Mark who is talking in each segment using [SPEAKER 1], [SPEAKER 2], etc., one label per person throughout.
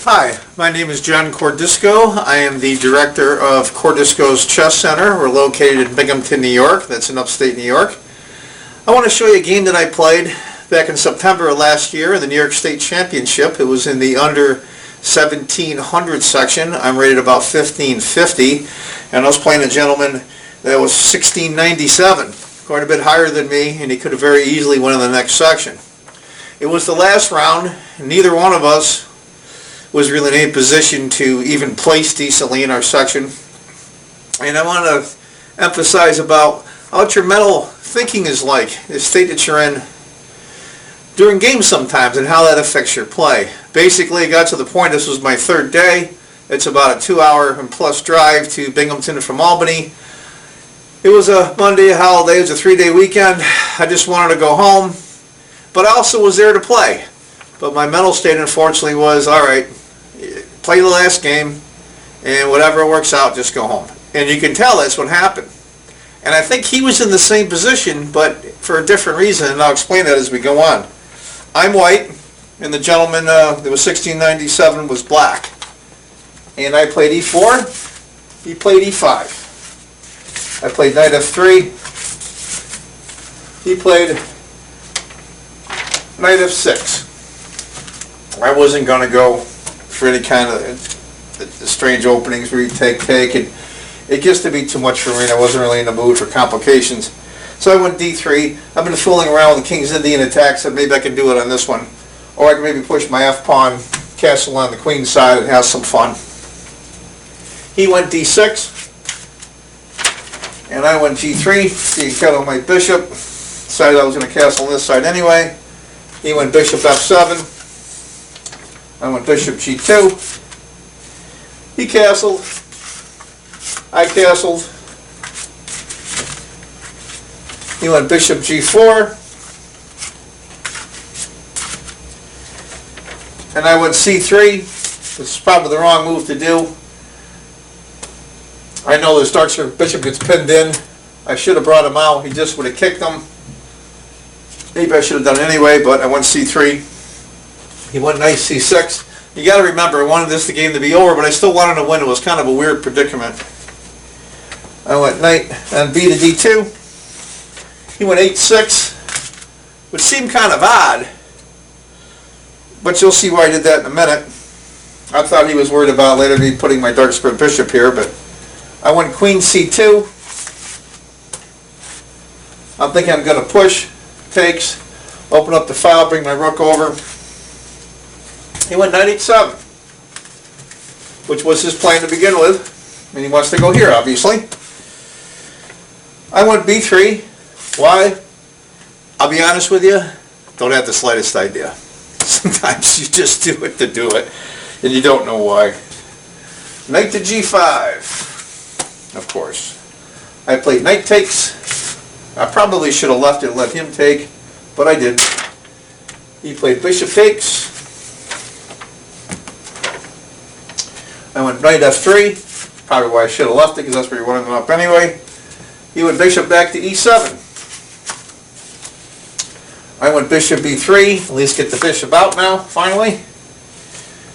[SPEAKER 1] Hi, my name is John Cordisco. I am the director of Cordisco's Chess Center. We're located in Binghamton, New York. That's in upstate New York. I want to show you a game that I played back in September of last year, the New York State Championship. It was in the under 1700 section. I'm rated about 1550, and I was playing a gentleman that was 1697, quite a bit higher than me, and he could have very easily won in the next section. It was the last round, and neither one of us was really in any position to even place decently in our section. And I want to emphasize about what your mental thinking is like, the state that you're in during games sometimes, and how that affects your play. Basically, it got to the point, this was my third day. It's about a 2-hour and plus drive to Binghamton from Albany. It was a Monday, a holiday, it was a 3-day weekend. I just wanted to go home, but I also was there to play. But my mental state, unfortunately, was, all right, play the last game, and whatever works out, just go home. And you can tell that's what happened. And I think he was in the same position, but for a different reason, and I'll explain that as we go on. I'm white, and the gentleman that was 1697 was black. And I played e4, he played e5. I played knight f3, he played knight f6. I wasn't going to go for any kind of the strange openings where you take, and it gets to be too much for me, and I wasn't really in the mood for complications. So I went d3. I've been fooling around with the King's Indian attack, so maybe I can do it on this one. Or I can maybe push my f-pawn, castle on the queen side, and have some fun. He went d6, and I went g3. He cut on my bishop. Decided I was going to castle on this side anyway. He went bishop f7. I went bishop g2. He castled. I castled. He went bishop g4. And I went c3. This is probably the wrong move to do. I know the Stark's bishop gets pinned in. I should have brought him out. He just would have kicked him. Maybe I should have done it anyway, but I went c3. He went knight c6. You got to remember, I wanted the game to be over, but I still wanted to win. It was kind of a weird predicament. I went knight on b to d2. He went h6, which seemed kind of odd, but you'll see why I did that in a minute. I thought he was worried about later me putting my dark square bishop here, but I went queen c2. I'm thinking I'm going to push, takes, open up the file, bring my rook over. He went knight h7, which was his plan to begin with, and he wants to go here, obviously. I went b3. Why? I'll be honest with you, don't have the slightest idea. Sometimes you just do it to do it, and you don't know why. Knight to g5, of course. I played knight takes. I probably should have left it and let him take, but I did. He played bishop takes. I went knight f3, probably why I should have left it, because that's where you wanted them up anyway. He went bishop back to e7. I went bishop b3, at least get the bishop out now, finally.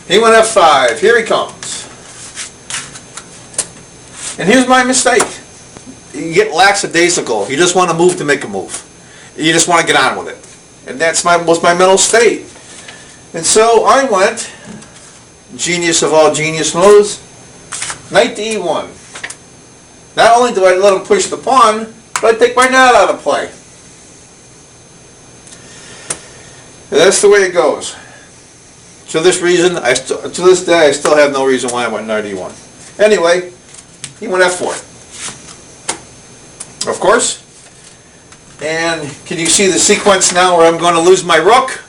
[SPEAKER 1] He went f5, here he comes. And here's my mistake. You get lackadaisical, you just want to move to make a move. You just want to get on with it. And that's was my mental state. And so I went, genius of all genius moves, knight to e1. Not only do I let him push the pawn, but I take my knight out of play. And that's the way it goes. To this reason, to this day, I still have no reason why I went knight e1. Anyway, he went f4. Of course. And can you see the sequence now where I'm going to lose my rook?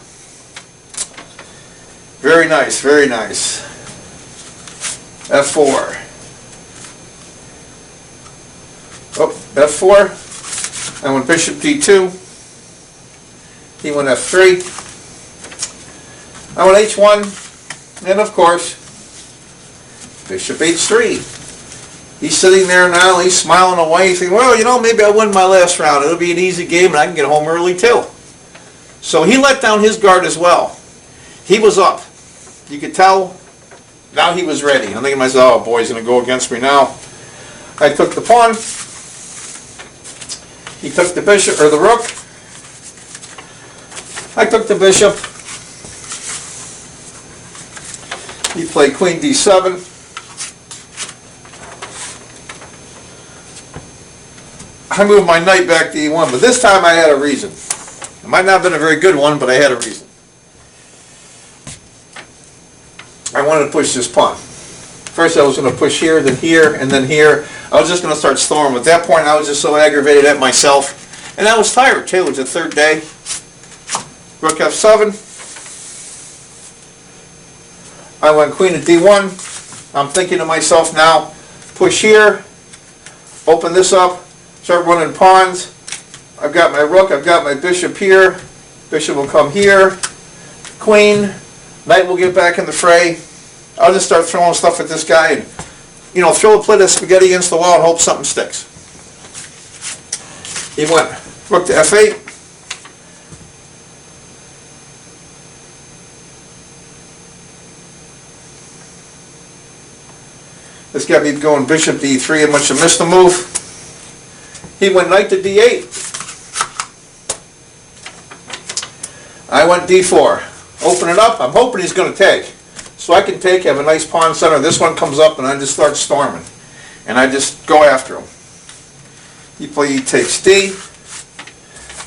[SPEAKER 1] Very nice, very nice. f4. Oh, f4. I went bishop d2. He went f3. I went h1. And of course, bishop h3. He's sitting there now, he's smiling away, thinking, well, you know, maybe I win my last round. It'll be an easy game and I can get home early too. So he let down his guard as well. He was up. You could tell Now he was ready. I'm thinking to myself, oh boy, he's going to go against me now. I took the pawn. He took the bishop, or the rook. I took the bishop. He played queen d7. I moved my knight back to e1, but this time I had a reason. It might not have been a very good one, but I had a reason. I wanted to push this pawn. First I was going to push here, then here, and then here. I was just going to start storming. At that point I was just so aggravated at myself. And I was tired too. It was the third day. Rook f7. I went queen to d1. I'm thinking to myself now, push here, open this up, start running pawns. I've got my rook, I've got my bishop here. Bishop will come here. Queen. Knight will get back in the fray. I'll just start throwing stuff at this guy and, you know, throw a plate of spaghetti against the wall and hope something sticks. He went rook to f8. This got me going bishop to e3. I must have missed the move. He went knight to d8. I went d4. Open it up. I'm hoping he's going to take. So I can take, have a nice pawn center. This one comes up and I just start storming. And I just go after him. He takes d.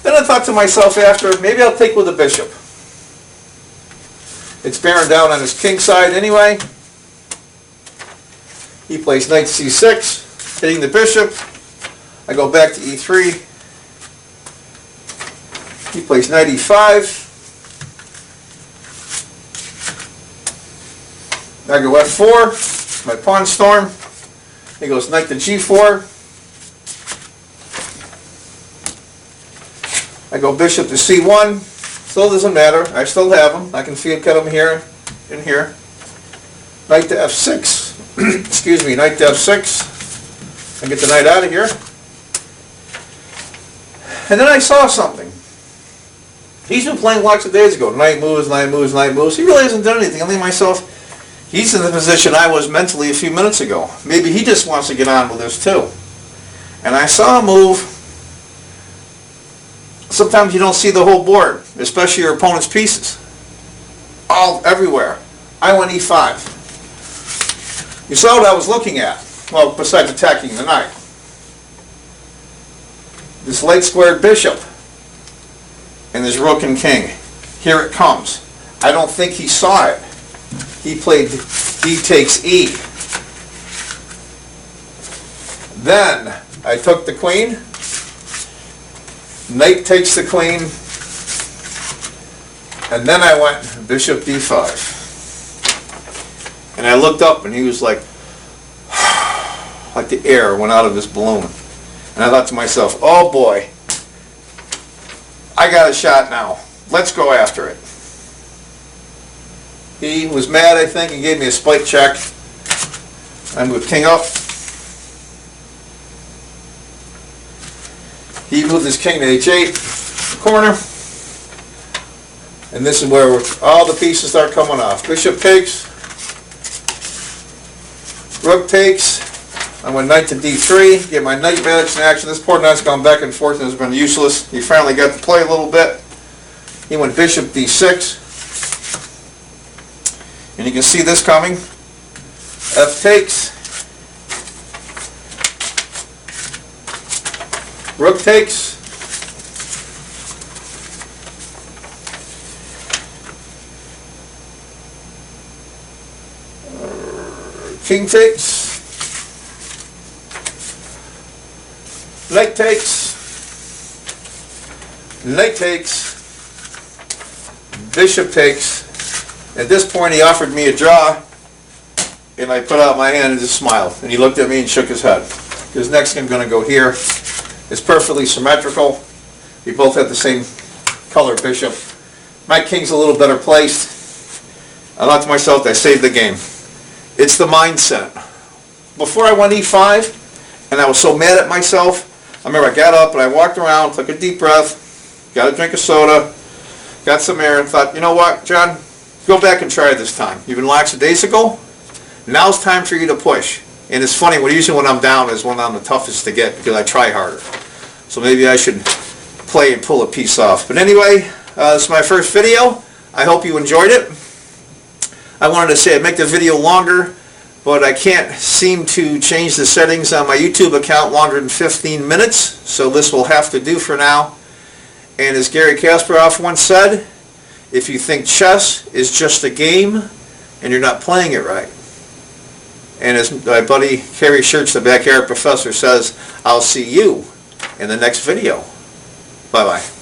[SPEAKER 1] Then I thought to myself after, maybe I'll take with the bishop. It's bearing down on his king side anyway. He plays knight c6, hitting the bishop. I go back to e3. He plays knight e5. I go f4, my pawn storm. He goes knight to g4. I go bishop to c1. Still doesn't matter. I still have him. I can get him here and here. Knight to f6. Excuse me, knight to f6. I get the knight out of here. And then I saw something. He's been playing lots of days ago. Knight moves, knight moves, knight moves. He really hasn't done anything. I think to myself, he's in the position I was mentally a few minutes ago. Maybe he just wants to get on with this too. And I saw a move. Sometimes you don't see the whole board, especially your opponent's pieces. Everywhere. I went e5. You saw what I was looking at. Well, besides attacking the knight. This late squared bishop. And this rook and king. Here it comes. I don't think he saw it. He played d takes e. Then I took the queen. Knight takes the queen. And then I went bishop d5. And I looked up and he was like the air went out of his balloon. And I thought to myself, oh boy, I got a shot now. Let's go after it. He was mad, I think, and gave me a spike check. I moved king up. He moved his king to h8, corner. And this is where all the pieces start coming off. Bishop takes. Rook takes. I went knight to d3, get my knight managed in action. This poor knight's gone back and forth and has been useless. He finally got to play a little bit. He went bishop d6. And you can see this coming. F takes. Rook takes. King takes. Knight takes. Knight takes. Bishop takes. At this point he offered me a draw, and I put out my hand and just smiled. And he looked at me and shook his head. His next game going to go here. It's perfectly symmetrical. We both have the same color bishop. My king's a little better placed. I thought to myself, I saved the game. It's the mindset. Before I went e5, and I was so mad at myself, I remember I got up and I walked around, took a deep breath, got a drink of soda, got some air, and thought, you know what, John, go back and try it this time. You've been lackadaisical. Now it's time for you to push. And it's funny, usually when I'm down is when I'm the toughest to get because I try harder. So maybe I should play and pull a piece off. But anyway, this is my first video. I hope you enjoyed it. I wanted to say I'd make the video longer, but I can't seem to change the settings on my YouTube account longer than 15 minutes, so this will have to do for now. And as Gary Kasparov once said, if you think chess is just a game and you're not playing it right. And as my buddy Kerry Shirts, the backyard professor, says, I'll see you in the next video. Bye-bye.